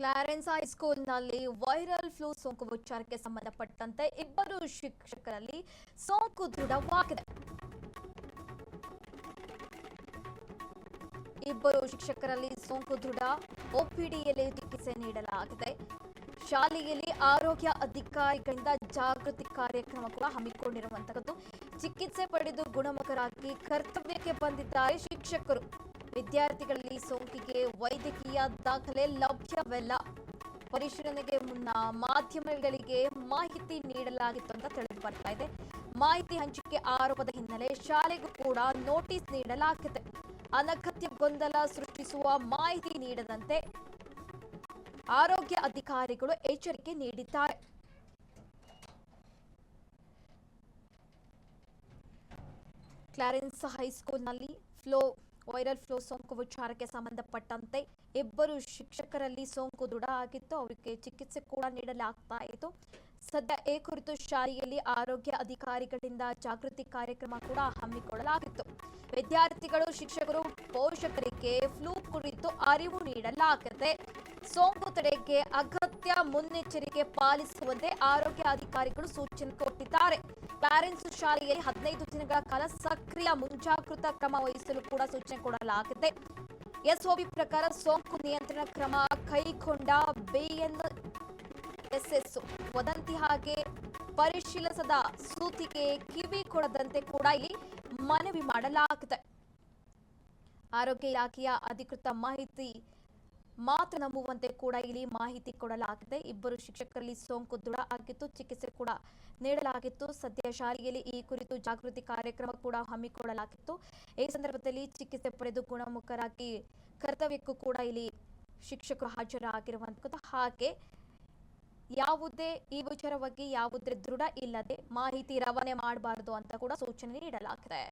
Clarence ಹೈಸ್ಕೂಲ್ನಲ್ಲಿ viral flu ಸೋಂಕು ವಿಚಾರಕ್ಕೆ ಸಂಬಂಧಪಟ್ಟಂತೆ ಇಬ್ಬರು ಶಿಕ್ಷಕರಲ್ಲಿ ಸೋಂಕು ದೃಢವಾಗಿದೆ. ಇಬ್ಬರು ಶಿಕ್ಷಕರಲ್ಲಿ ಸೋಂಕು ದೃಢ. ಒಪಿಡಿಯಲ್ಲಿ ಚಿಕಿತ್ಸೆ ನೀಡಲಾಗಿದೆ. ಶಾಲೆಯಲ್ಲಿ ಆರೋಗ್ಯ ಅಧಿಕಾರಿಗಳಿಂದ ಜಾಗೃತಿ ಕಾರ್ಯಕ್ರಮ ಕೂಡ ಹಮ್ಮಿಕೊಂಡಿರುವಂತದ್ದು. ಚಿಕಿತ್ಸೆ ಪಡೆದು ಗುಣಮುಖರಾಗಿ ಕರ್ತವ್ಯಕ್ಕೆ ಬಂದಿದ್ದಾರೆ ಶಿಕ್ಷಕರು. ವಿದ್ಯಾರ್ಥಿಗಳಲ್ಲಿ ಸೋಂಕಿಗೆ ವೈದ್ಯಕೀಯ ದಾಖಲೆ ಲಭ್ಯವಿಲ್ಲ. ಪರಿಶೀಲನೆಗೆ ಮುನ್ನ ಮಾಧ್ಯಮಗಳಿಗೆ ಮಾಹಿತಿ ನೀಡಲಾಗಿತ್ತು ಅಂತ ತಿಳಿದು ಬರ್ತಾ ಇದೆ. ಮಾಹಿತಿ ಹಂಚಿಕೆ ಆರೋಪದ ಹಿನ್ನೆಲೆ ಶಾಲೆಗೂ ಕೂಡ ನೋಟಿಸ್ ನೀಡಲಾಗಿದೆ. ಅನಗತ್ಯ ಗೊಂದಲ ಸೃಷ್ಟಿಸುವ ಮಾಹಿತಿ ನೀಡದಂತೆ ಆರೋಗ್ಯ ಅಧಿಕಾರಿಗಳು ಎಚ್ಚರಿಕೆ ನೀಡಿದ್ದಾರೆ. ಕ್ಲಾರೆನ್ಸ್ ಹೈಸ್ಕೂಲ್ನಲ್ಲಿ ವೈರಲ್ ಫ್ಲೂ ಸೋಂಕು ವಿಚಾರಕ್ಕೆ ಸಂಬಂಧಪಟ್ಟಂತೆ ಇಬ್ಬರು ಶಿಕ್ಷಕರಲ್ಲಿ ಸೋಂಕು ದೃಢ ಆಗಿತ್ತು. ಅವರಿಗೆ ಚಿಕಿತ್ಸೆ ಕೂಡ ನೀಡಲಾಗ್ತಾ ಇತ್ತು. ಸದ್ಯ ಈ ಕುರಿತು ಶಾಲೆಯಲ್ಲಿ ಆರೋಗ್ಯ ಅಧಿಕಾರಿಗಳಿಂದ ಜಾಗೃತಿ ಕಾರ್ಯಕ್ರಮ ಕೂಡ ಹಮ್ಮಿಕೊಳ್ಳಲಾಗಿತ್ತು. ವಿದ್ಯಾರ್ಥಿಗಳು, ಶಿಕ್ಷಕರು, ಪೋಷಕರಿಗೆ ಫ್ಲೂ ಕುರಿತು ಅರಿವು ನೀಡಲಾಗಿದೆ. ಸೋಂಕು ತಡೆಗೆ ಅಗತ್ಯ ಮುನ್ನೆಚ್ಚರಿಕೆ ಪಾಲಿಸುವಂತೆ ಆರೋಗ್ಯ ಅಧಿಕಾರಿಗಳು ಸೂಚನೆ ಕೊಟ್ಟಿದ್ದಾರೆ. ಕ್ಲಾರೆನ್ಸ್ ಶಾಲೆಯಲ್ಲಿ 15 ದಿನಗಳ ಕಾಲ ಸಕ್ರಿಯ ಮುಂಜಾಗೃತಾ ಕ್ರಮ ವಹಿಸಲು ಕೂಡ ಸೂಚನೆ ಕೊಡಲಾಗಿದೆ. ಎಸ್ಒಬಿ ಪ್ರಕಾರ ಸೋಂಕು ನಿಯಂತ್ರಣ ಕ್ರಮ ಕೈಗೊಂಡ ಬಿಎನ್ಎಸ್ಎಸ್ ವದಂತಿ ಹಾಗೆ ಪರಿಶೀಲಿಸದ ಸೂತಿಗೆ ಕಿವಿ ಕೊಡದಂತೆ ಕೂಡ ಇಲ್ಲಿ ಮನವಿ ಮಾಡಲಾಗಿದೆ. ಆರೋಗ್ಯ ಇಲಾಖೆಯ ಅಧಿಕೃತ ಮಾಹಿತಿ ಮಾತ್ರ ನಂಬುವಂತೆ ಕೂಡ ಇಲ್ಲಿ ಮಾಹಿತಿ ಕೊಡಲಾಗಿದೆ. ಇಬ್ಬರು ಶಿಕ್ಷಕರಲ್ಲಿ ಸೋಂಕು ದೃಢ ಆಗಿತ್ತು. ಚಿಕಿತ್ಸೆ ಕೂಡ ನೀಡಲಾಗಿತ್ತು. ಸದ್ಯ ಶಾಲೆಯಲ್ಲಿ ಈ ಕುರಿತು ಜಾಗೃತಿ ಕಾರ್ಯಕ್ರಮ ಕೂಡ ಹಮ್ಮಿಕೊಳ್ಳಲಾಗಿತ್ತು. ಈ ಸಂದರ್ಭದಲ್ಲಿ ಚಿಕಿತ್ಸೆ ಪಡೆದು ಗುಣಮುಖರಾಗಿ ಕರ್ತವ್ಯಕ್ಕೂ ಕೂಡ ಇಲ್ಲಿ ಶಿಕ್ಷಕರು ಹಾಜರಾಗಿರುವಂತದ್ದು. ಹಾಗೆ ಯಾವುದೇ ಈ ವಿಚಾರವಾಗಿ ಯಾವುದೇ ದೃಢ ಇಲ್ಲದೆ ಮಾಹಿತಿ ರವಾನೆ ಮಾಡಬಾರದು ಅಂತ ಕೂಡ ಸೂಚನೆ ನೀಡಲಾಗಿದೆ.